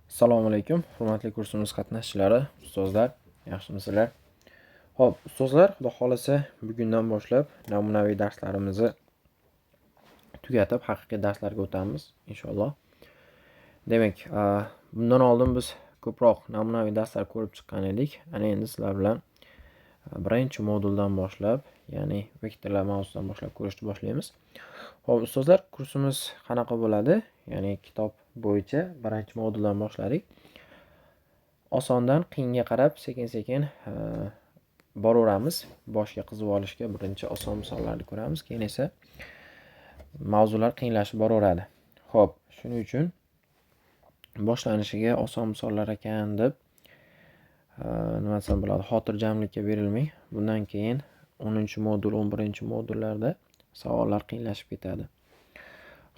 Assalomu alaykum, hurmatli kursimiz qatnashchilari, ustozlar, yaxshimisizlar? Xo'p, ustozlar, xudo xolasa bugundan boshlab namunaviy darslarimizni tugatib, haqiqiy darslarga o'tamiz inshaalloh. Demak, bundan oldin biz ko'proq namunaviy darslar ko'rib chiqqan edik. Ana endi sizlar bilan birinchi moduldan boshlab, ya'ni vektorlar mavzusidan boshlab ko'rishni boshlaymiz. Xo'p, ustozlar, kursimiz qanaqa bo'ladi? Ya'ni kitob bo'yicha birinchi moduldan boshladik. Osondan qiyinga qarab sekin-sekin boraveramiz. Boshga qizib olishga birinchi oson misollarni ko'ramiz, keyin esa mavzular qiyinlashib boraveradi. Xo'p, shuning uchun boshlanishiga oson misollar ekan deb nima desam bo'ladi, xotirjamlikka berilmang. Bundan keyin 10-modul, 11-modullarda savollar qiyinlashib ketadi.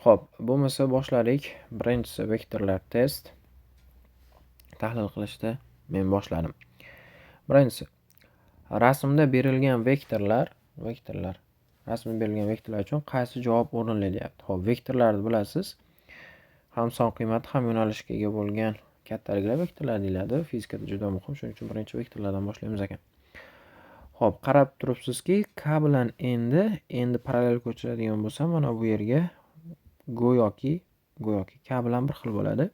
Xo'p, bo'lmasa boshladik. Birinchisi vektorlar test. Tahlil qilishda men boshladim. Birinchisi, rasmda berilgan vektorlar uchun qaysi javob o'rinlanyapti? Xo'p, vektorlarni bilasiz. Ham son qiymati, ham yo'nalishga ega bo'lgan kattaliklar vektorlar deyiladi. Fizikada juda muhim, shuning uchun birinchi vektorlardan boshlaymiz ekan. Xo'p, qarab turibsizki, k bilan endi parallel ko'chiradigan bo'lsa, mana bu yerga go'yoki k bilan bir xil bo'ladi.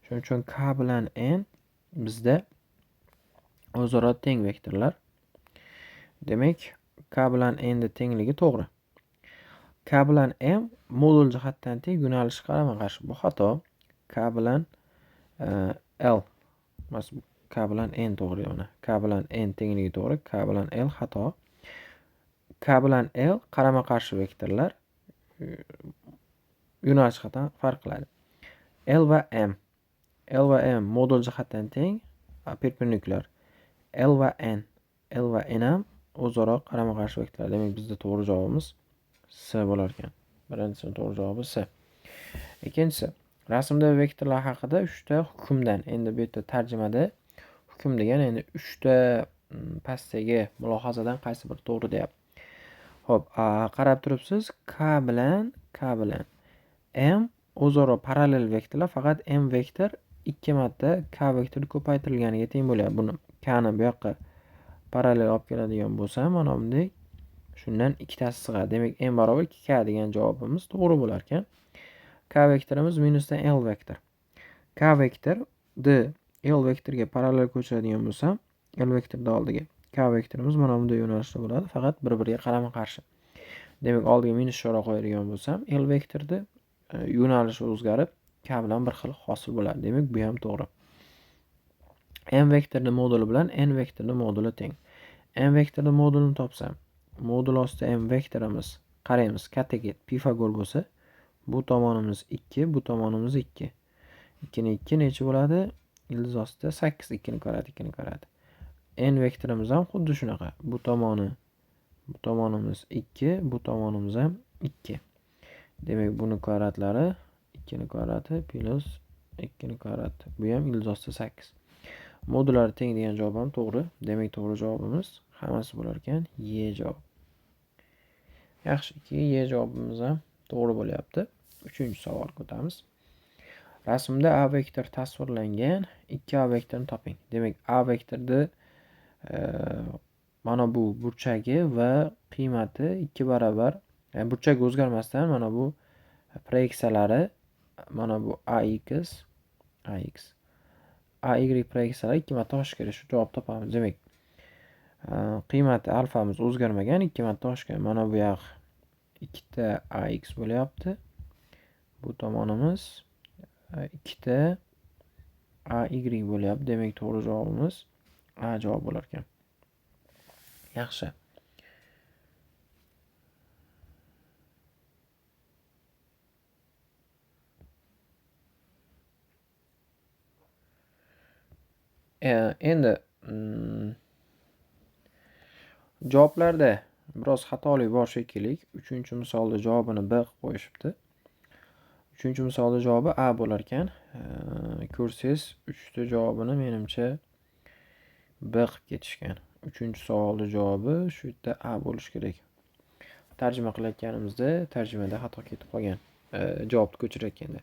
Shuning uchun k bilan n bizda o'zaro teng vektorlar. Demak, k bilan n da tengligi to'g'ri. K bilan m modul jihatdan teng, yo'nalish qarama-qarshi. Bu xato. K bilan l emas, k bilan n to'g'ri mana. K bilan n tengligi to'g'ri, k bilan l xato. K bilan l qarama-qarshi vektorlar, yo'nalish jihatdan farq qiladi. L va m modul jihatdan teng, perpendikulyar. L va n ham o'zaro qarama-qarshi vektorlar. Demak, bizda to'g'ri javobimiz S bo'lar ekan. Birinchisi to'g'ri javobi S. Ikkinchisi, rasmda vektorlar haqida 3 ta hukmdan. Endi bu yerda tarjimada hukm degan endi 3 ta pastdagi mulohazadan qaysi biri to'g'ri deyapti. Xo'p, qarab turibsiz, k bilan m o'zaro parallel vektorlar, faqat m vektor 2 marta k vektori ko'paytirilganiga teng bo'lyapti. Buni k ni bu yoqqa parallel olib keladigan bo'lsam, mana bunday shundan ikkitasi sig'adi. Demak, m barobar 2k degan javobimiz to'g'ri bo'lar ekan. K vektorimiz minusdan L vektor. K vektorni L vektorga parallel ko'chiradigan bo'lsam, L vektorni oldiga K vektorimiz mana bunday yo'nalishda bo'ladi, faqat bir-biriga qarama-qarshi. Demak, oldiga minus ishora qo'yadigan bo'lsam, L vektorni yo'nalishi o'zgarib, K bilan bir xil hosil bo'ladi. Demak, bu ham to'g'ri. M vektorni moduli bilan N vektorni moduli teng. M vektorni modulini topsam, modul ostida M vektorimiz, qaraymiz, kattaga Pifagor bo'lsa, bu tomonimiz 2, bu tomonimiz 2. 2 ni 2 necha bo'ladi? Ildiz ostida 8, 2 ni kvadrati. N vektorimiz ham xuddi shunaqa. Bu tomonimiz 2, bu tomonimiz ham 2. Demak, buni kvadratlari 2 ni kvadrati plus 2 ni kvadrati. Bu ham ildiz ostida 8. Modullari teng degan javob ham to'g'ri. Demak, to'g'ri javobimiz hammasi bo'lar ekan Y javob. Yaxshi, Y javobimiz ham to'g'ri bo'lyapti. 3-savolga o'tamiz. Rasmda A vektor tasvirlangan 2A vektorini toping. Demak, A vektorda mana bu burchagi va qiymati 2 barobar, ya'ni burchagi o'zgarmasdan mana bu proyeksiyalari, mana bu AX, AY proyeksiyalari 2 marta oshishi kerak. Shu javob topamiz. Demak, qiymati alfamiz o'zgarmagan, 2 marta oshgan. Mana bu yoq 2 ta AX bo'lyapti. Bu tomonimiz 2 ta AY bo'lyapti. Demak, to'g'ri javobimiz A javob bo'lar ekan. Yaxshi. Endi javoblarda biroz xatolik bor shekilli. 3-misolda javobini B qilib qo'yishibdi. 3-misolda javobi A bo'lar ekan. Ko'rsangiz 3 ta javobini menimcha B qilib ketishgan. 3-savolning javobi shu yerda A bo'lish kerak. Tarjima qilayotganimizda tarjimada xato ketib qolgan. Javobni ko'chirayotganda.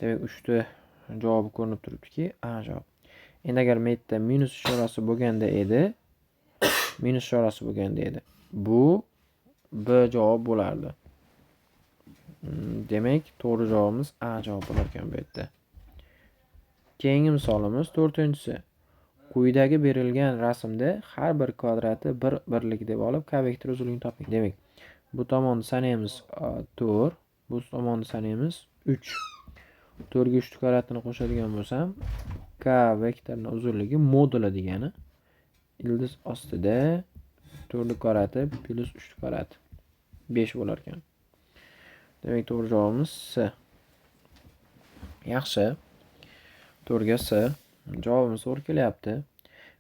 Demak, 3 ta javobi ko'rinib turibdiki, A javob. Endi agar bu yerda minus ishorasi bo'lganda edi, bu B javob bo'lardi. Demak, to'g'ri javobimiz A javob bo'lar ekan bu yerda. Keyingi misolimiz 4-chi. Quyidagi berilgan rasmda har bir kvadrati bir birlik deb olib, k vektor uzunligini toping. Demak, bu tomonni sanaymiz 4, bu tomonni sanaymiz 3. 4 ga 3 kvadratini qo'shadigan bo'lsam, k vektorining uzunligi moduli degani ildiz ostida 4 kvadrati plus 3 kvadrati 5 bo'lar ekan. Demak, to'g'ri javobimiz C. Yaxshi. 4 ga C. Javobimiz to'g'ri kelyapti.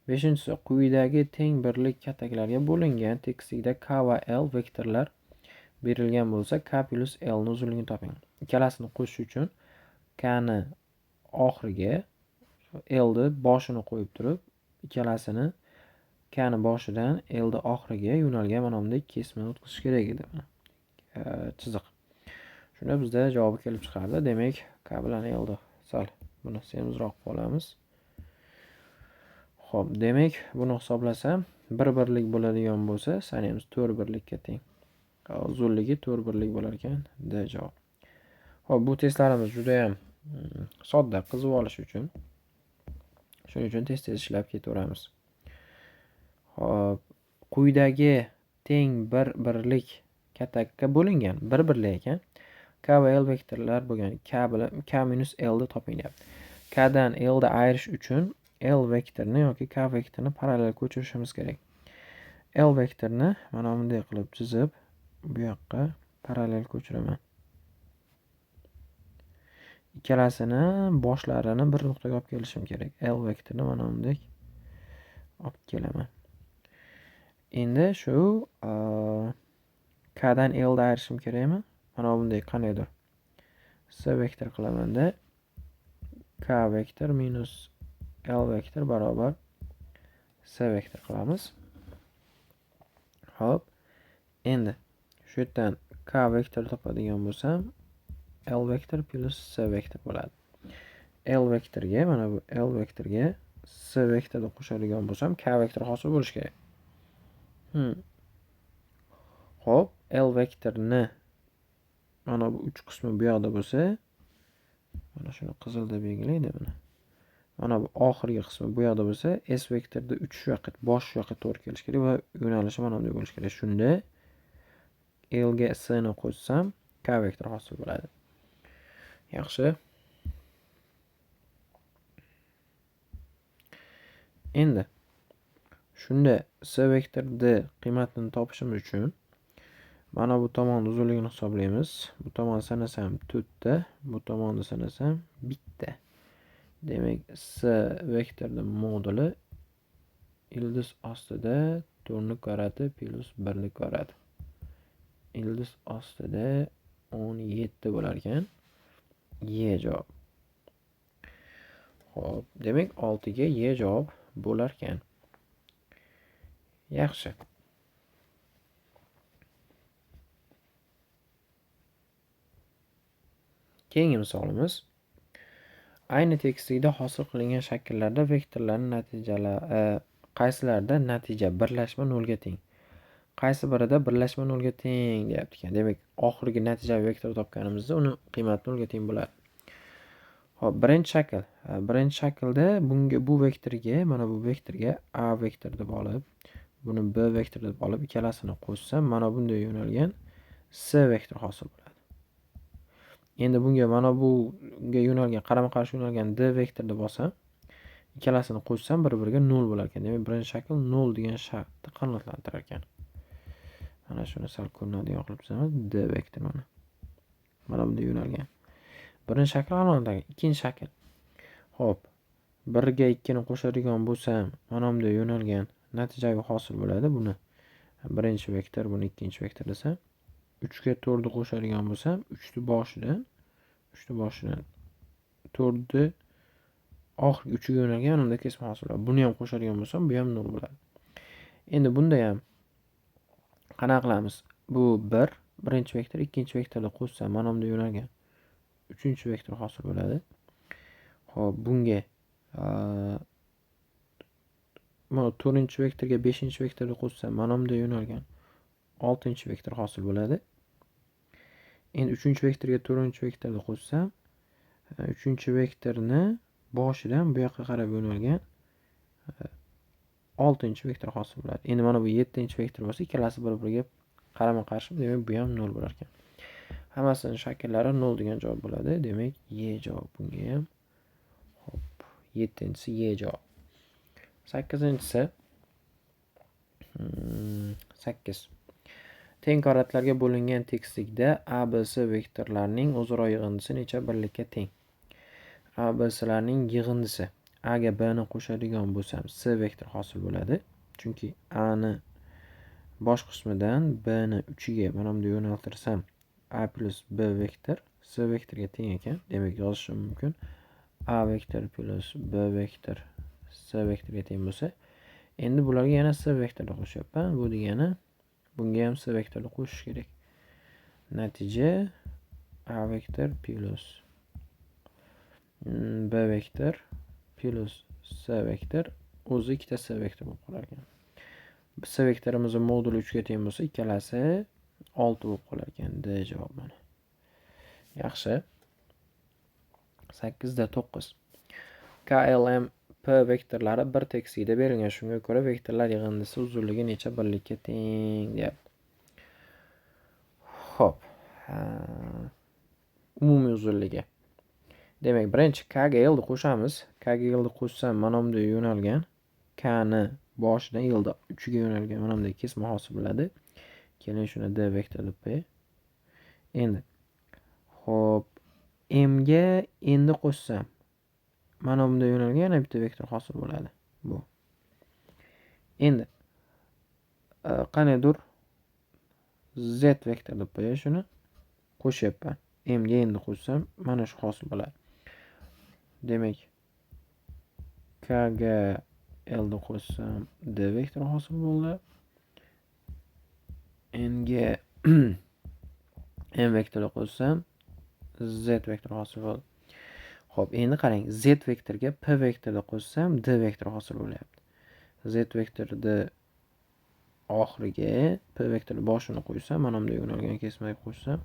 5-chi. Quyidagi teng birlik kataklarga bo'lingan tekislikda k va L vektorlar berilgan bo'lsa, k plus L ning uzunligini toping. Ikkalasini qo'shish uchun k ni oxiriga L ni boshini qo'yib turib, ikkalasini k ni boshidan L ni oxiriga yo'nalgan mana bunday kesmani o'tkazish kerak edi. Chiziq. Shunda bizda javobi kelib chiqardi. Demak, k bilan L ni sal buni semizroq qilamiz. Xo'p, demak, buni hisoblasam, bir birlik bo'ladigan bo'lsa, sanaymiz 4 birlikka teng. Uzunligi 4 birlik bo'lar ekan, D javob. Xo'p, bu testlarimiz juda ham sodda, qiziq olish uchun. Shuning uchun tez-tez ishlab ketaveramiz. Xo'p, quyidagi teng bir birlik katakka bo'lingan, bir birlik ekan. K va L vektorlar bo'lgan. K minus L ni toping deyapti. K dan L ni ayirish uchun L vektorini yoki K vektorini parallel ko'chirishimiz kerak. L vektorini mana bunday qilib chizib, bu yoqqa parallel ko'chiraman. Ikkalasini boshlarini bir nuqtaga olib kelishim kerak. L vektorini mana bunday olib kelaman. Endi shu K dan L ni ayirishim kerakmi? Mana bunday qanaydir C vektor qilaman-da. K vektor minus L vektor barobar C vektor qilamiz. Hop. Endi shu yerdan K vektor topadigan bo'lsam, L vektor plus C vektor bo'ladi. L vektorga, mana bu L vektorga C vektorni qo'shadigan bo'lsam, K vektor hosil bo'lishi kerak. Hop, L vektorni mana bu uch qismi bu yoqda bo'lsa, mana shuni qizilda belgilaydi buni. Mana bu oxirgi qismi bu yoqda bo'lsa, S vektorda 3 shu yoqqa, bosh shu yoqqa to'g'ri kelish kerak va yo'nalishi mana bunday bo'lishi kerak. Shunda L ga S ni qo'shsam, K vektor hosil bo'ladi. Yaxshi. Endi shunda C vektorda qiymatini topishimiz uchun mana bu tomon uzunligini hisoblaymiz. Bu tomon sanasam 4 ta, bu tomonni sanasam 1 ta. Demak, C vektorda moduli ildiz ostida 4 ni kvadrati plus 1 ni kvadrati. Ildiz ostida 17 bo'lar ekan. Y javob. Xo'p, demak 6 ga Y javob bo'lar ekan. Yaxshi. Keyingi misolimiz. Ayni tekislikda hosil qilingan shakllarda vektorlarning natijalari qaysilarida natija birlashma 0 ga teng? Qaysi birida birlashma 0 ga teng deyapti ekan. Demak, oxirgi natijaviy vektor topganimizda uni qiymati 0 ga teng bo'ladi. Xo'p, birinchi shaklda bu vektorga, mana bu vektorga A vektor deb olib, buni B vektor deb olib, ikkalasini qo'shsam, mana bunday yo'nalgan C vektor hosil bo'ladi. Endi bunga mana bunga yo'nalgan, qarama-qarshi yo'nalgan D vektor deb olsam, ikkalasini qo'shsam bir-biriga 0 bo'lar ekan. Demak, birinchi shakl 0 degan shartni qanoatlantirar ekan. Mana shuni sal ko'rinadigan qilib chizaman. D vektor mana. Mana bunday yo'nalgan. Birinchi shakl qanoatlantirar. Ikkinchi shakl. Xo'p, 1 ga 2 ni qo'shadigan bo'lsam, mana bunday yo'nalgan natijaviy hosil bo'ladi. Buni birinchi vektor, buni ikkinchi vektor desam, 3 ga 4 ni qo'shadigan bo'lsam, 3 ni boshidan 4 ni oxirgi 3 ga yo'nalgan unda kesma hosil bo'ladi. Buni ham qo'shadigan bo'lsam, bu ham 0 bo'ladi. Endi bunda ham qanaqa qilamiz? Bu 1, birinchi vektor, ikkinchi vektorni qo'shsam, mana bunday yo'nalgan 3-chi vektor hosil bo'ladi. Xo'p, bunga mana 4-vektorga 5-vektorni qo'shsam, mana bunday yo'nalgan 6-vektor hosil bo'ladi. Endi 3-vektorga 4-vektorni qo'shsam, 3-vektorni boshidan bu yoqqa qarab yo'nalgan 6-vektor hosil bo'ladi. Endi mana bu 7-vektor bo'lsa, ikkalasi bir-biriga qarama-qarshi, demak bu ham 0 bo'lar ekan. Hammasining shakllari 0 degan javob bo'ladi. Demak, Y javob bunga ham. Hop, 7-si Y javob. 8-si 8. Teng kvadratlarga bo'lingan tekislikda ABC vektorlarining o'zaro yig'indisi necha birlikka teng? ABClarning yig'indisi. A ga B ni qo'shadigan bo'lsam, C vektor hosil bo'ladi. Chunki A ni bosh qismidan B ni uchiga mana bunday yo'naltirsam, A plus B vektor C vektorga teng ekan. Demak, yozishim mumkin. A vektor plus B vektor C vektorga teng bo'lsa, endi bularga yana C vektorni qo'shyapman. Bu degani bunga ham C vektorni qo'shish kerak. Natija A vektor plus B vektor plus C vektor o'zi ikkita C vektor bo'lib qolar ekan. C vektorimiz moduli 3 ga teng bo'lsa, ikkalasi 6 bo'lib qolar ekan. D javob mana. Yaxshi. 8 da 9. KLM P vektorlari bir tekislikda berilgan. Shunga ko'ra vektorlar yig'indisi uzunligi necha birlikka teng deyapti. Xo'p. Umumiy uzunligi. Demak, birinchi K ga L ni qo'shamiz. K ga L ni qo'shsam, mana bunday yo'nalgan. K ni boshidan L da 3 ga yo'nalgan mana bunday kesma hosil bo'ladi. Keling, shuni D vektor deb qo'yay. Endi xo'p, M ga N ni qo'shsam, mana bunday yo'nalgan yana bitta vektor hosil bo'ladi. Bu. Endi qaniydir Z vektor deb qo'yay shuni. Qo'shyapman. M ga N ni qo'shsam, mana shu hosil bo'ladi. Demak, K ga L ni qo'shsam, D vektor hosil bo'ldi. N ga M vektorni qo'shsam, Z vektor hosil bo'ldi. Xo'p, endi qarang, Z vektorga P vektorni qo'shsam, D vektor hosil bo'lyapti. Z vektorni oxiriga P vektorni boshini qo'ysam, mana bunday yo'nalgan kesmaga qo'shsam,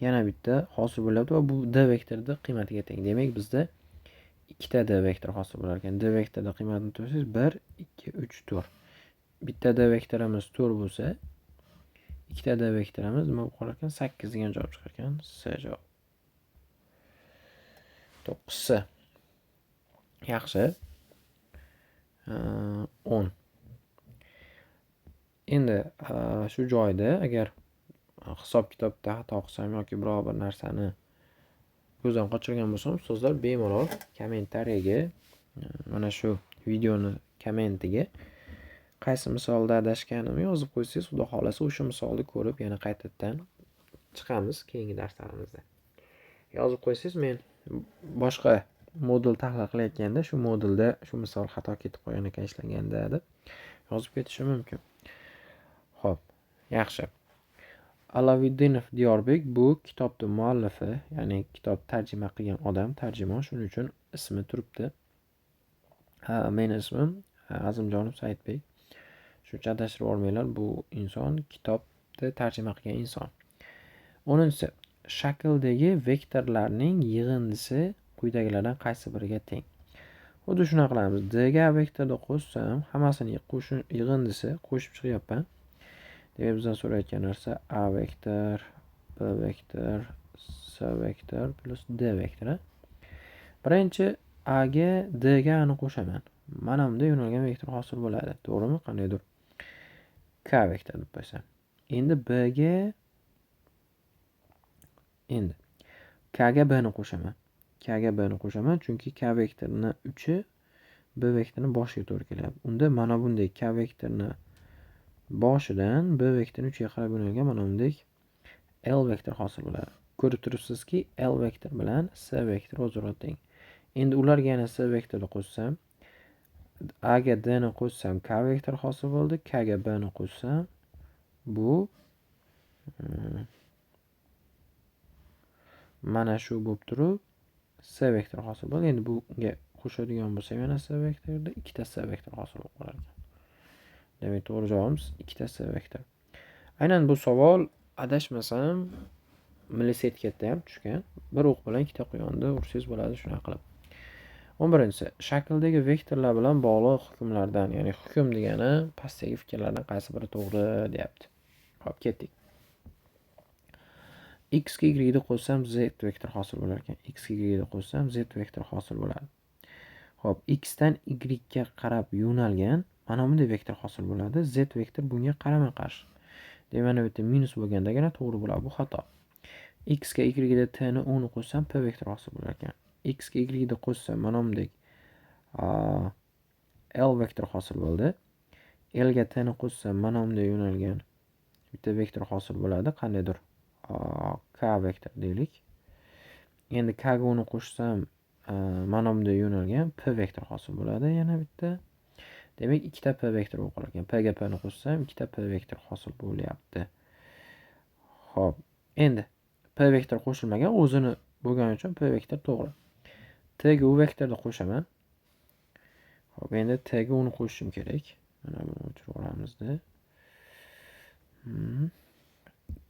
yana bitta hosil bo'lyapti va bu D vektorni qiymatiga teng. Demak, bizda ikkita D vektor hosil bo'lar ekan. D vektorning qiymatini to'siz 1, 2, 3, 4. Bitta D vektorimiz 4 bo'lsa, ikkita D vektorimiz nima bo'lib qolar ekan? 8 degan javob chiqar ekan. C javob. 9. Yaxshi. 10. Endi shu joyda agar hisob-kitobda xato qilsam yoki biror bir narsani ko'zdan qochirgan bo'lsam, ustozlar bemalol kommentariyaga, mana shu videoni kommentiga qaysi misolda adashganimni yozib qo'ysangiz, xudo xolasa o'sha misolni ko'rib yana qaytadan chiqamiz keyingi darslarimizda. Yozib qo'ysangiz, men boshqa modul tahlil qilayotganda shu modulda shu misol xato ketib qolgan ekan ishlaganda deb yozib ketishim mumkin. Xo'p, yaxshi. Alaviddinov Diyorbek bu kitobning muallifi, ya'ni kitob tarjima qilgan odam, tarjimon, shuning uchun ismi turibdi. Mening ismim Azimjonov Saidbek. Shuncha adashtirib olmanglar, bu inson kitobni tarjima qilgan inson. 10. Shakldagi vektorlarning yig'indisi quyidagilardan qaysi biriga teng? Xuddi shunaqa qilamiz. D ga vektorni qo'shsam, hammasining yig'indisi qo'shib chiqyapman. Demak, bizdan so'rayotgan narsa A vektor, B vektor, C vektor plus D vektor. Birinchi A ga D ga ni qo'shaman. Mana bunday yo'nalgan vektor hosil bo'ladi. To'g'rimi? Qandaydir K vektor deb qo'ysam. Endi B ga K ga B ni qo'shaman. K ga B ni qo'shaman, chunki K vektorining uchi B vektorining boshiga to'g'ri keladi. Unda mana bunday K vektorini boshidan B vektorining uchiga qarab yo'nalgan mana bunday L vektor hosil bo'ladi. Ko'rib turibsizki, L vektor bilan C vektor o'zaro teng. Endi ularga yana C vektorni qo'shsam, A ga D ni qo'shsam K vektor hosil bo'ldi. K ga B ni qo'shsam, bu mana shu bo'lib turib S vektori hosil bo'ldi. Endi bunga qo'shadigan bo'lsam yana S vektorda ikkita S vektor hosil bo'lib qolar ekan. Demak, to'g'ri javobimiz ikkita S vektor. Aynan bu savol adashmasam millisetkada ham tushgan. Bir o'q bilan ikkita quyonni ursangiz bo'ladi shuna qilib. 11-si shakldagi vektorlar bilan bog'liq hukmlardan, ya'ni hukm degani pastdagi fikrlardan qaysi biri to'g'ri deyapti. Xo'p, ketdik. X ga y ni qo'shsam z vektor hosil bo'lar ekan. X ga y ni qo'shsam z vektor hosil bo'ladi. Xo'p, x dan y ga qarab yo'nalgan mana bunday vektor hosil bo'ladi. Z vektor bunga qarama-qarshi. Demak, mana bu yerda minus bo'lgandagina to'g'ri bo'ladi. Bu xato. X ga y ga t ni 10 ni qo'shsam p vektor hosil bo'lar ekan. X ga y ni qo'shsam mana bunday L vektor hosil bo'ldi. L ga t ni qo'shsam mana bunday yo'nalgan bitta vektor hosil bo'ladi. Qandaydir k vektor deylik. Endi k ga uni qo'shsam mana bunday yo'nalgan p vektor hosil bo'ladi. Yana bitta. Demak, ikkita p vektor bo'lib qolar ekan. P ga p ni qo'shsam ikkita p vektor hosil bo'lyapti. Xo'p, endi p vektor qo'shilmagan, o'zini bo'lgani uchun p vektor to'g'ri. T ga u vektorni qo'shaman. Xo'p, endi t ga uni qo'shishim kerak. Mana buni o'chirib olamizda.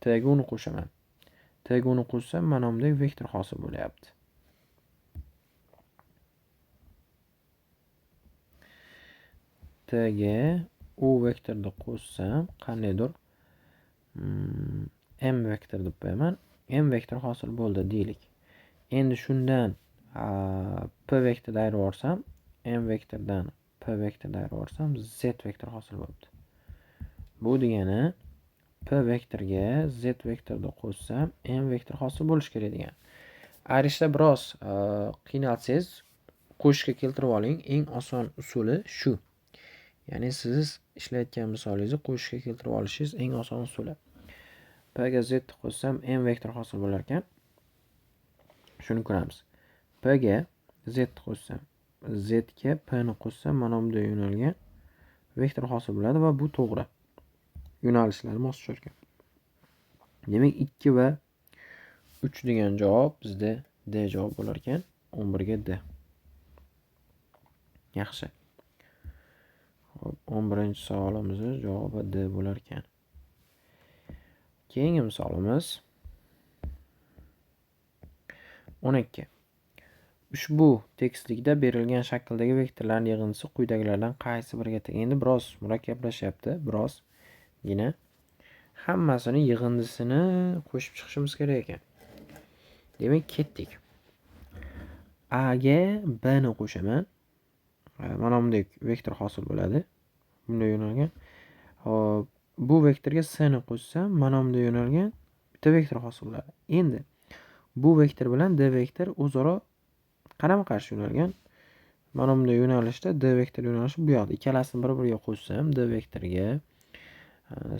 T ga uni qo'shaman. T ga uni qo'shsam mana bunday vektor hosil bo'lyapti. T ga u vektorni qo'shsam qandaydir m vektor deb qo'yaman. M vektor hosil bo'ldi deylik. Endi shundan p vektorni ayirib yuborsam, m vektordan p vektorni ayirib yuborsam z vektor hosil bo'libdi. Bu degani p vektorga z vektorni qo'shsam m vektor hosil bo'lishi kerak degan. Ayirishda biroz qiynalsangiz, qo'shishga keltirib oling. Eng oson usuli shu. Ya'ni siz ishlayotgan misolingizni qo'shishga keltirib olishingiz eng oson usuli. P ga z qo'shsam m vektor hosil bo'lar ekan. Shuni ko'ramiz. P ga z qo'shsam, z ga p ni qo'shsam mana bunday yo'nalgan vektor hosil bo'ladi va bu to'g'ri. Yo'nalishlari mos tushar ekan. Demak, 2 va 3 degan javob bizda D javob bo'lar ekan. 11 ga D. Yaxshi. Xo'p, 11-savolimizning javobi D bo'lar ekan. Keyingi misolimiz 12. Ushbu tekstlikda berilgan shakldagi vektorlarning yig'indisi quyidagilardan qaysi biriga teng? Endi biroz murakkablashyapti, birozgina. Hammasini yig'indisini qo'shib chiqishimiz kerak ekan. Demak, ketdik. A ga B ni qo'shaman. Mana bunday vektor hosil bo'ladi. Bunday yo'nalgan. Hop, bu vektorga S ni qo'shsam, mana bunday yo'nalgan bitta vektor hosil bo'ladi. Endi bu vektor bilan D vektor o'zaro qarama-qarshi yo'nalgan. Mana bunday yo'nalishda D vektor yo'nalishi bu yoqda. Ikkalasini bir-biriga qo'shsam, D vektorga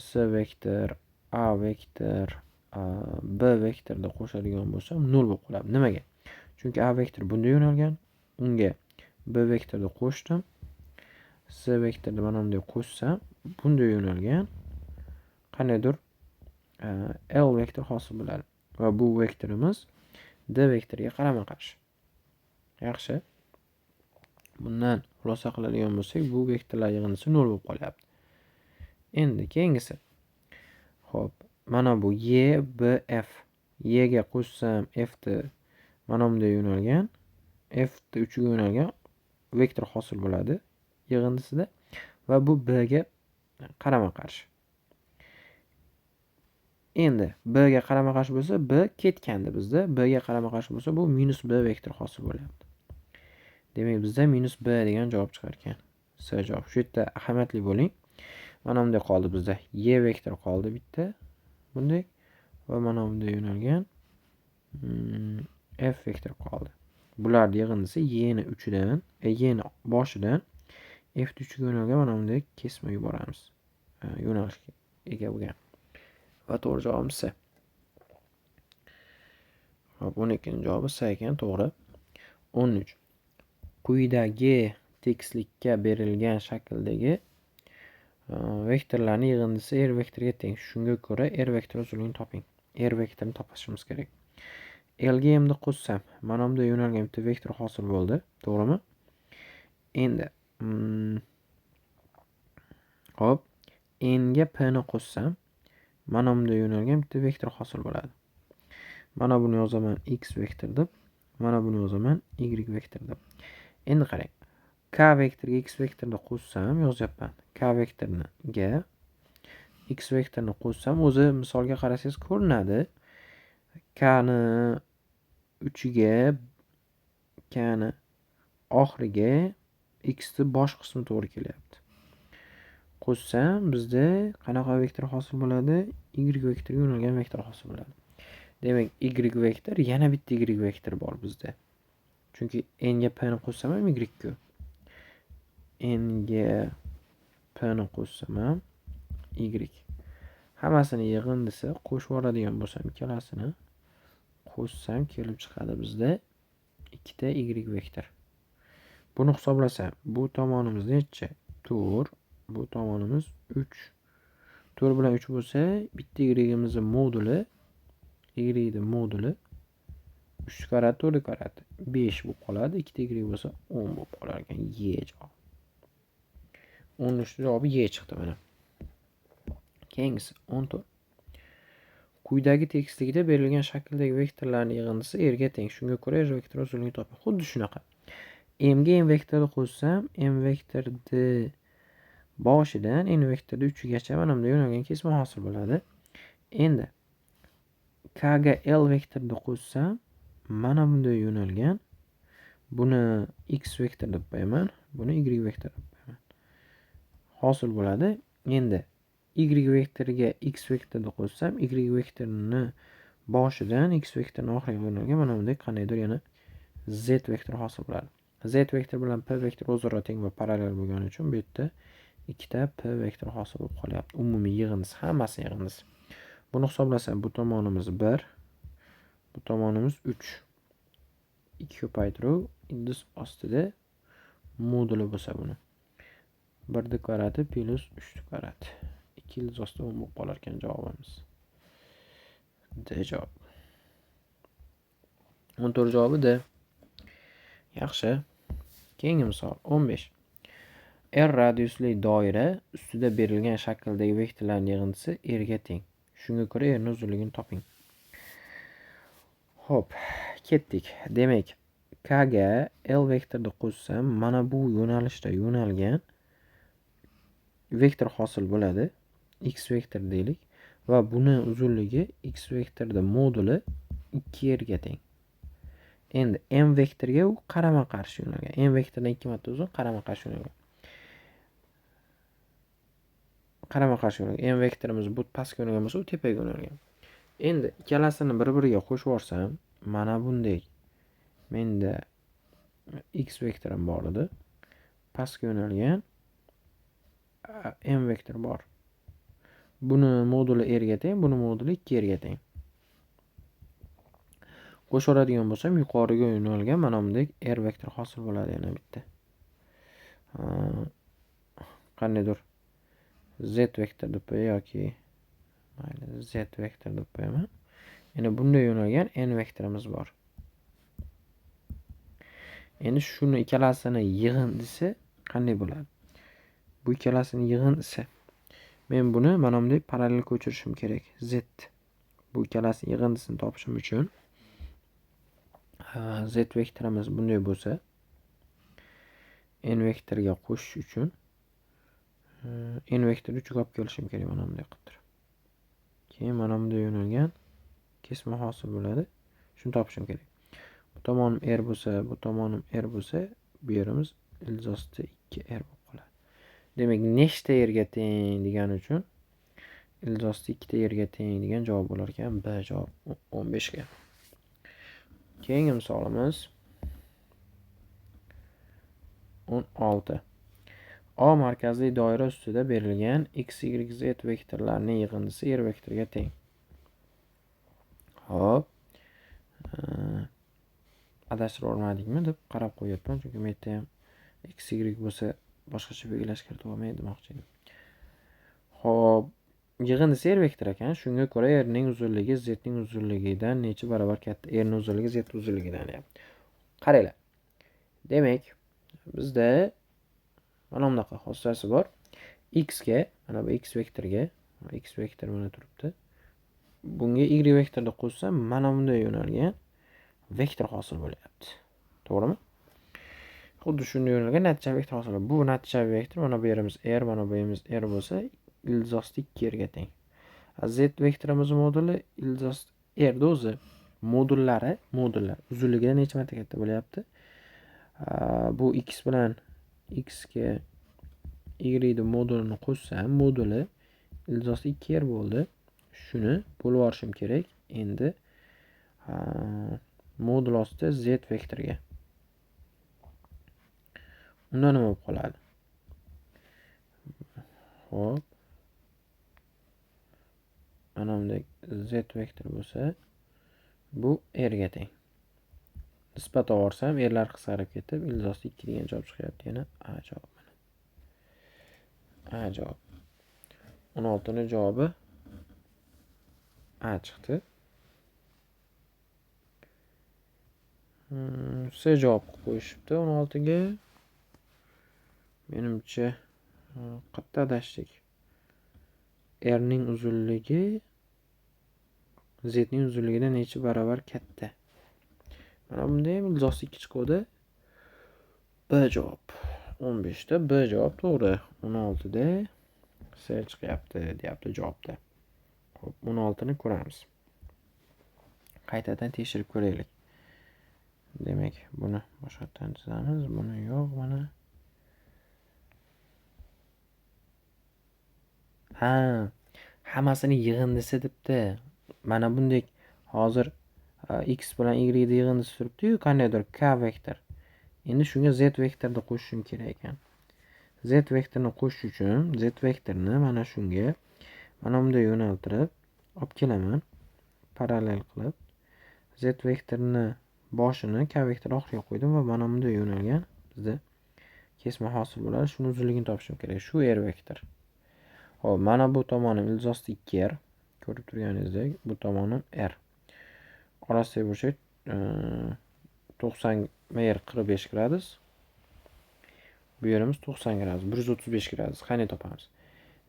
S vektor, A vektor, B vektorni qo'shadigan bo'lsam 0 bo'lib qoladi. Nimaga? Chunki A vektor bunday yo'nalgan, unga B vektorni qo'shdim. S vektorni mana bunday qo'shsam, bunday yo'nalgan qandaydir L vektor hosil bo'ladi. Va bu vektorimiz D vektoriga qarama-qarshi. Yaxshi. Bundan xulosa qiladigan bo'lsak, bu vektorlar yig'indisi 0 bo'lib qolyapti. Endi keyingisi. Xo'p, mana bu Y, B, F. Y ga qo'shsam F ni mana bunday yo'nalgan, F ni 3 ga yo'nalgan vektor hosil bo'ladi yig'indisida va bu B ga qarama-qarshi. Endi B ga qarama-qarshi bo'lsa, B ketgandi bizda. B ga qarama-qarshi bo'lsa, bu minus B vektor hosil bo'lyapti. Demak, bizda minus B degan javob chiqar ekan. S javob. Shu yerda ahamiyatli bo'ling. Mana bunday qoldi bizda. Y vektor qoldi bitta. Bunday va mana bunday yo'nalgan F vektor qoldi. Bular yig'indisi Y ni 3dan, Y ni boshidan F ni 3 ga yo'nalgan mana bunday kesma yuboramiz. Yo'nalishga ega bo'lgan. Va to'g'ri javobimiz C. Hop, 12-javobi C ekan, to'g'ri. 13. Quyidagi tekstlikka berilgan shakldagi vektorlarning yig'indisi R vektoriga teng. Shunga ko'ra R vektori uzunligini toping. R vektorini topishimiz kerak. L ga mni qo'shsam, mana bunda yo'nalgan bitta vektor hosil bo'ldi, to'g'rimi? Endi hop, n ga p ni qo'shsam, mana bunda yo'nalgan bitta vektor hosil bo'ladi. Mana buni yozaman x vektor deb, mana buni yozaman y vektor deb. Endi qarang. K vektoriga x vektorni qo'shsam yozyapman. K vektorni ga x vektorni qo'shsam, o'zi misolga qarasangiz ko'rinadi. K ni uchiga, K ni oxiriga x ni bosh qismi to'g'ri kelyapti. Qo'shsam bizda qanaqa vektor hosil bo'ladi? Y vektoriga yo'nalgan vektor hosil bo'ladi. Demak, y vektor yana bitta y vektor bor bizda. Chunki n ga p ni qo'shsam ham y ku. N ga p ni qo'shsam ham y. Hammasini yig'indisi qo'shib oladigan bo'lsam, ikkalasini qo'shsam kelib chiqadi bizda ikkita y vektor. Buni hisoblasam, bu tomonimiz necha? 4, bu tomonimiz 3. 4 bilan 3 bo'lsa, bitta y-imizning moduli, y moduli 3 kvadrat 4 kvadrat 5 bo'lib qoladi. Ikkita y bo'lsa 10 bo'lib qolar ekan. Y javob. 13 javobi Y chiqdi mana. Keyingisi 14. Quyidagi tekstlikda berilgan shakldagi vektorlarning yig'indisi R ga teng. Shunga ko'ra R vektori uzunligini toping. Xuddi shunaqa. M ga M vektorni qo'shsam, M vektorni boshidan N vektorni 3gacha mana bunda yo'nalgan kesma hosil bo'ladi. Endi K ga L vektorni qo'shsam, mana bunda yo'nalgan, buni X vektor deb qo'yaman, buni Y vektor deb qo'yaman. Hosil bo'ladi. Endi Y vektoriga X vektorni qo'shsam, Y vektorini boshidan X vektorning oxiriga yo'nalgan mana bunday qandaydir yana Z vektor hosil bo'ladi. Z vektor bilan P vektor o'zaro teng va parallel bo'lgani uchun bu yerda ikkita P vektor hosil bo'lib qolyapti. Umumiy yig'indisi, hammasi yig'indisi. Buni hisoblasam, bu tomonimiz 1, bu tomonimiz 3. 2 ko'paytiruv indis ostida moduli bo'lsa buni. 1 kvadrati plus 3 kvadrati. 2 indis ostida 10 bo'lib qolar ekan javobimiz. D javob. 14 javobi D. Yaxshi. Keyingi misol 15. R radiusli doira ustida berilgan shakldagi vektorlarning yig'indisi R ga teng. Shunga ko'ra R ning uzunligini toping. Xo'p, ketdik. Demak, K ga L vektorni qo'shsam, mana bu yo'nalishda yo'nalgan vektor hosil bo'ladi. X vektor deylik va buni uzunligi X vektorda moduli 2R ga teng. Endi M vektoriga u qarama-qarshi yo'nalgan. M vektordan 2 marta uzun, qarama-qarshi yo'nalgan. Qarama-qarshi yo'nalgan. M vektorimiz bu pastga yo'nalgan bo'lsa, u tepaga yo'nalgan. Endi ikkalasini bir-biriga qo'shib yuborsam, mana bunday menda X vektorim bor edi. Pastga yo'nalgan M vektor bor. Buni moduli R ga teng, buni moduli 2R ga teng. Qo'shiradigan bo'lsam, yuqoriga yo'nalgan mana bunday R vektor hosil bo'ladi yana bitta. Qandaydir Z vektor deb yoki mayli Z vektor deb qo'yaman. Yana bunday yo'nalgan N vektorimiz bor. Endi shuni ikkalasini yig'indisi qanday bo'ladi? Bu ikkalasini yig'indisi. Men buni mana bunday parallel ko'chirishim kerak. Z. Bu ikkalasini yig'indisini topishim uchun Z vektorimiz bunday bo'lsa, N vektoriga qo'shish uchun N vektor 3 olib kelishim kerak mana bunday qilib. Keyin mana bunday yo'nalgan kesma hosil bo'ladi. Shuni topishim kerak. Bu tomonim R bo'lsa, bu tomonim R bo'lsa, bu yerimiz ildizosti 2R bo'lib qoladi. Demak, nechta R ga teng degan uchun ildizosti 2 ta R ga teng degan javob bo'lar ekan. B javob 15 ga. Keyingi misolimiz 16. A markazli doira ustida berilgan x, y, z vektorlarining yig'indisi R vektoriga teng. Xo'p. Adashtirib olmadikmi deb qarab qo'yapman, chunki men yerda ham x, y bo'lsa boshqacha belgilash kerak bo'lmaydi demoqchi edim. Xo'p, yig'indisi r vektor ekan. Shunga ko'ra r ning uzunligi z ning uzunligidan necha barobar katta? R ning uzunligi z uzunligidan deyapti. Qaranglar. Demak, bizda mana bunaqa xossasi bor. X ga, mana bu x vektorga, x vektor mana turibdi. Bunga y vektorni qo'shsam, mana bunday yo'nalgan vektor hosil bo'lyapti. To'g'rimi? Xuddi shunday yo'nalgan natija vektor hosil bo'ladi. Bu natija vektor, mana bu yerimiz r, mana bu yerimiz r bo'lsa, ildizosti 2 ga teng. Z vektorimiz moduli ildizosti r da o'zi modullar uzunligidan necha marta katta bo'lyapti? Bu x bilan x ga y ning modulini qo'shsam, moduli ildizosti 2r bo'ldi. Shuni bo'lib olishim kerak. Endi modul ostida z vektorga. Unda nima bo'lib qoladi? Xo'p. Mana bunday z vektor bo'lsa, bu r ga teng. Nisbat olsam, rlar qisqarib ketib, ildizosti 2 degan javob chiqyapti. Yana A javob. A javob. 16 ning javobi A chiqdi. C javob qo'yishibdi 16 ga. Menimcha qayerda adashdik? R ning uzunligi Z ning uzunligidan necha barobar katta? Mana bunda ham ildizosti 2 chiqadi. B javob. 15 da B javob to'g'ri. 16 da C chiqyapti, deyapti javobda. Xo'p, 16 ni ko'ramiz. Qaytadan tekshirib ko'raylik. Demak, buni boshqatdan chizamiz. Buni yo'q, mana. Hammasini yig'indisi debdi. Mana bunday hozir x bilan y ning yig'indisi turibdi-yu, qandaydir k vektor. Endi shunga z vektorni qo'shishim kerak ekan. Z vektorni qo'shish uchun z vektorni mana shunga mana bunday yo'naltirib olib kelaman. Parallel qilib z vektorni boshini k vektor oxiriga qo'ydim va mana bunday yo'nalgan bizda kesma hosil bo'ladi. Shuni uzunligini topishim kerak. Shu r vektor. Xo'p, mana bu tomonim ildizosti 2r. Ko'rib turganingizdek, bu tomonim r. Orasidagi burchak 90 mer 45 gradus. Bu yerimiz 90 gradus, 135 gradus. Qanday topamiz?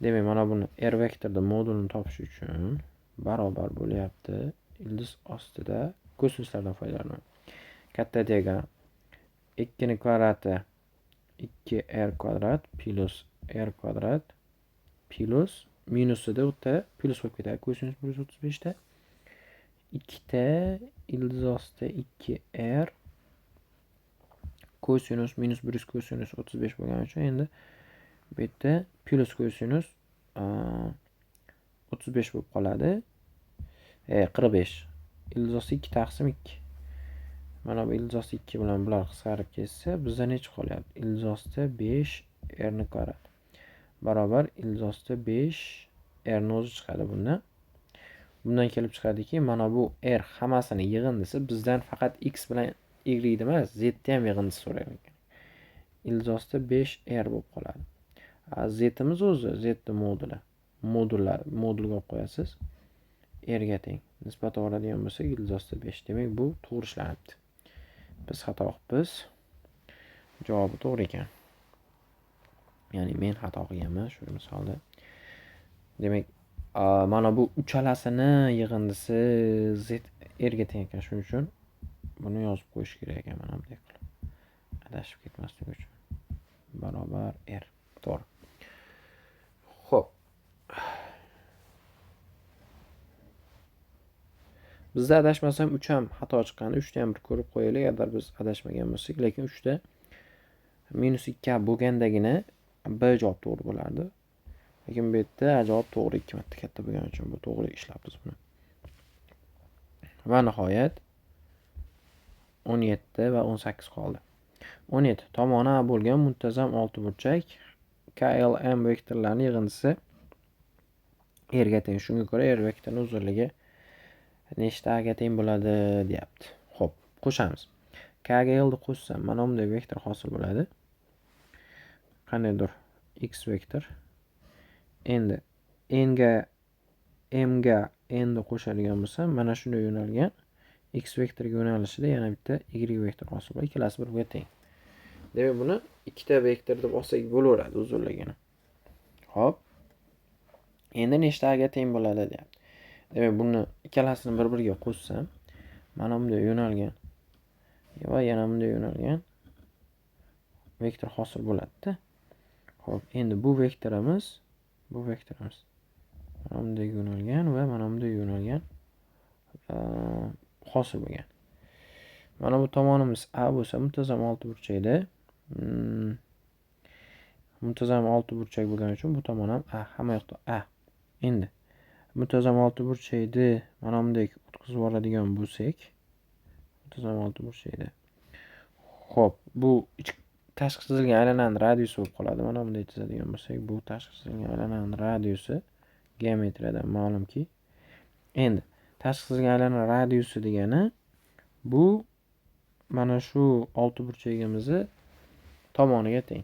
Demak, mana buni r vektorda modulini topish uchun barobar bo'lyapti. Ildiz ostida kosinuslardan foydalanaman. Katta diagonal 2 ning kvadrati 2r kvadrat plus r kvadrat plus minusida o'ta plus bo'lib ketadi. Kosinus 135 da 2 ta ildizosti 2r kosinus minus 1 kosinus 35 bo'lgani uchun endi bu yerda plus kosinus 35 bo'lib qoladi. 45. Ildizosti 2 taqsim 2. Mana bu ildizosti 2 bilan bular qisqarib ketsa, bizda necha qolyapti? Ildizosti 5 r ning kvadrati barobar ildizosti 5 r ning o'zi chiqadi bundan. Bundan kelib chiqadiki, mana bu r hammasini yig'indisi bizdan faqat x bilan y emas, z ni ham yig'indisi so'ralgan. Ildizosti 5 r bo'lib qoladi. Z imiz o'zi z ni modullar modulga olib qo'yasiz. R ga teng. Nisbat oladigan bo'lsak, ildizosti 5. Demak, bu to'g'ri ishlanibdi. Biz xato qilibmiz. Javobi to'g'ri ekan. Ya'ni men xato qilganman shu misolda. Demak, mana bu uchalasini yig'indisi z r ga teng ekan. Shuning uchun buni yozib qo'yish kerak ekan mana bunday qilib. Adashib ketmaslik uchun. Barobar r. To'g'ri. Xo'p. Bizda adashmasam 3 ham xato chiqqani, 3 ta ham bir ko'rib qo'yaylik agar biz adashmagan bo'lsak, lekin 3 ta -2 bo'lgandagina B javob to'g'ri bo'lardi. Lekin bu yerda javob to'g'ri 2 marta katta bo'lgani uchun bu to'g'ri ishlabmiz buni. Va nihoyat 17 va 18 qoldi. 17 tomoni A bo'lgan muntazam oltiburchak KLM vektorlarining yig'indisi r ga teng. Shunga ko'ra r vektorining uzunligi nechta a ga teng bo'ladi, deyapti. Xo'p, qo'shamiz. K ga l ni qo'shsam, mana bunday vektor hosil bo'ladi. Qandaydir x vektor. Endi n ga m ga n ni qo'shadigan bo'lsam, mana shunday yo'nalgan x vektoriga yo'nalishida yana bitta y vektor hosil bo'ladi. Ikkalasi bir-biriga teng. Demak, buni ikkita vektor deb olsak bo'laveradi uzunligini. Xo'p. Endi nechtaga teng bo'ladi deyapti. Demak, buni ikkalasini bir-biriga qo'shsam, mana bunday yo'nalgan va yana bunday yo'nalgan vektor hosil bo'ladi-da. Xo'p, endi bu vektorimiz mana bunday yo'nalgan va mana bunday yo'nalgan hosil bo'lgan. Mana bu tomonimiz A bo'lsa, muntazam oltiburchakda muntazam oltiburchak bo'lgani uchun bu tomon ham A, hamma yoqda A. Endi muntazam oltiburchakni mana bunday o'tkazib yuboradigan bo'lsak, muntazam oltiburchakda. Xo'p, bu tashqi chizilgan aylanani radiusi bo'lib qoladi. Mana bunday chizadigan bo'lsak, bu tashqi chizilgan aylanani radiusi geometriyadan ma'lumki. Endi tashqi chizilgan aylana radiusi degani bu mana shu oltiburchagimizni tomoniga teng.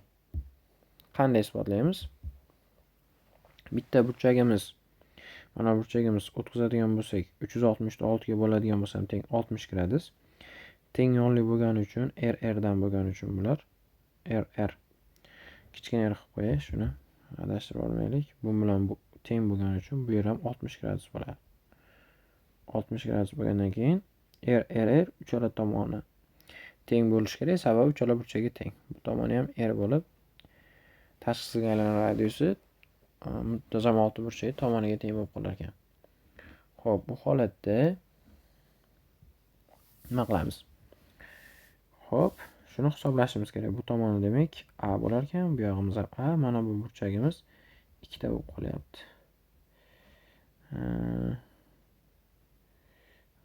Qanday isbotlaymiz? Bitta burchagimiz, mana burchagimiz o'tkazadigan bo'lsak, 360 ni 6 ga bo'ladigan bo'lsa teng 60 gradus. Teng yonli bo'lgani uchun r dan bo'lgani uchun bular r kichkina r qilib qo'yay, shuni adashtirib olmaylik. Bu bilan bu teng bo'lgani uchun bu yer ham 60 gradus bo'ladi. 60 gradus bo'lgandan keyin r uchala tomoni teng bo'lishi kerak, sababi uchala burchaga teng. Bu tomoni ham r bo'lib, tashqi chizilgan aylana radiusi muntazam oltiburchak tomoniga teng bo'lib qolar ekan. Xo'p, bu holatda nima qilamiz? Xo'p, shuni hisoblashimiz kerak. Bu tomoni demak A bo'lar ekan, bu yog'imiz ham A. Mana bu burchagimiz ikkita bo'lib qolyapti.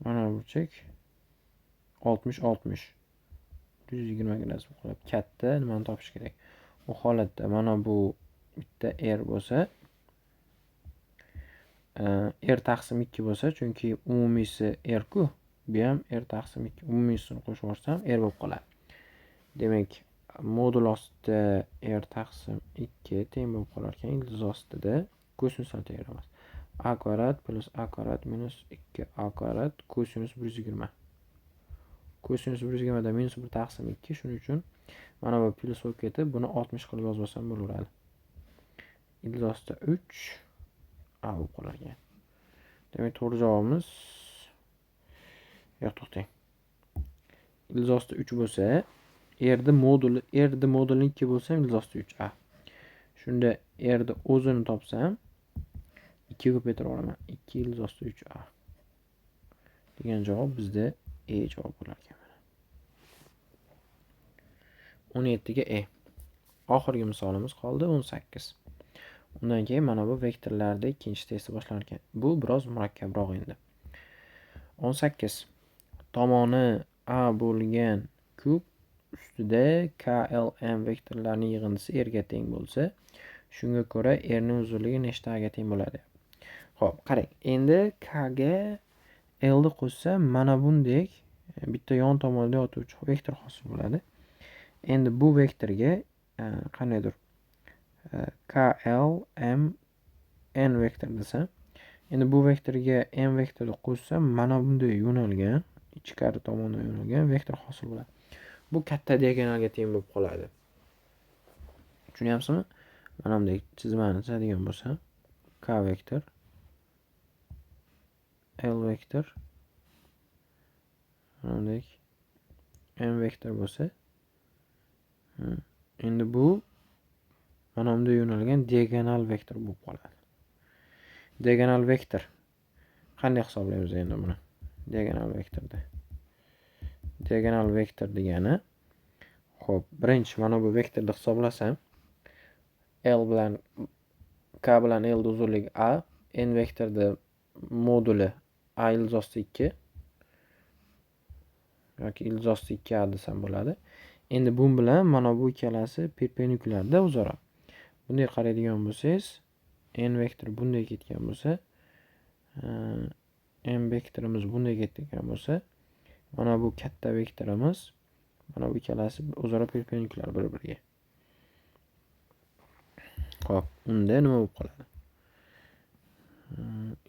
Mana bu burchak 60 120 gradus bo'lib qolyapti. Katta nimani topish kerak? Bu holatda mana bu bitta r bo'lsa, r taqsim 2 bo'lsa, chunki umumiysi r ku, bu ham r taqsim 2. Umumiysini qo'shib yuborsam r bo'lib qoladi. Demak, modul ostida r taqsim 2 teng bo'lib qolar ekan, ildiz ostida kosinusdan tegramiz. A kvadrat plus A kvadrat minus 2A kvadrat kosinus 120. Kosinus 120 da minus 1 taqsim 2. Shuning uchun mana bu plus bo'lib ketib, buni 60 qilib yozib olsam bo'laveradi. Ildiz ostida 3 A bo'lib qolar ekan. Demak, to'g'ri javobimiz yo'q, to'xtang. Ildiz ostida 3 bo'lsa, r'ni moduli 2 bo'lsa, ildiz ostida 3 A. Shunda r'ni o'zini topsam 2 ko'paytirib olaman. 2 ildiz ostida 3 A degan javob bizda javob bo'lar ekan. 17 ga Oxirgi misolimiz qoldi 18. Undan keyin mana bu vektorlarda ikkinchi testi boshlangan ekan. Bu biroz murakkabroq endi. 18. Tomoni A bo'lgan kub ustida KLM vektorlarining yig'indisi r ga teng bo'lsa, shunga ko'ra r ning uzunligi nechta ga teng bo'ladi? Xo'p, qarang. Endi k ga l ni qo'shsa, mana bunday bitta yon tomonda yotuvchi vektor hosil bo'ladi. Endi bu vektorga qanaydir KLM n vektor desam, endi bu vektorga n vektorni qo'shsam, mana bunday yo'nalgan, ichkari tomondan yo'nalgan vektor hosil bo'ladi. Bu katta diagonalga teng bo'lib qoladi. Tushunyapsizmi? Mana bunday chizmani chizadigan bo'lsam, k vektor, l vektor, mana bunday n vektor bo'lsa, endi bu mana bunday yo'nalgan diagonal vektor bo'lib qoladi. Diagonal vektor qanday hisoblaymiz endi buni? Diagonal vektor degani, xo'p, birinchi mana bu vektorni hisoblasam, L bilan K bilan L uzunligi A, n vektorda moduli A ildiz ostida 2 yoki ildiz ostida 2A desam bo'ladi. Endi bu bilan mana bu ikkalasi perpendikulyarda o'zaro. Bunday qaraydigan bo'lsangiz, n vektor bunday ketgan bo'lsa, n vektorimiz bunday ketgan bo'lsa, mana bu katta vektorimiz, mana bu ikkalasi o'zaro perpendikulyar bir-biriga. Xo'p, unda nima bo'lib qoladi?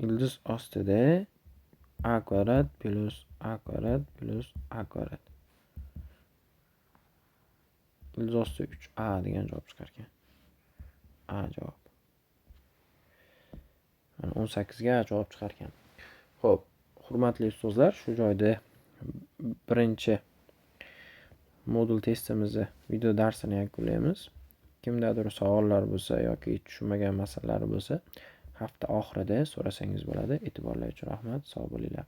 Ildiz ostida a kvadrat plus a kvadrat plus a kvadrat. Ildiz ostida 3a degan javob chiqar ekan. A javob. 18 ga javob chiqar ekan. Xo'p, hurmatli ustozlar, shu joyda birinchi modul testimizni video darsini yakunlaymiz. Kimdadir savollar bo'lsa yoki tushunmagan masalalar bo'lsa, hafta oxirida so'rasangiz bo'ladi. E'tiborlar uchun rahmat. Sog' bo'linglar.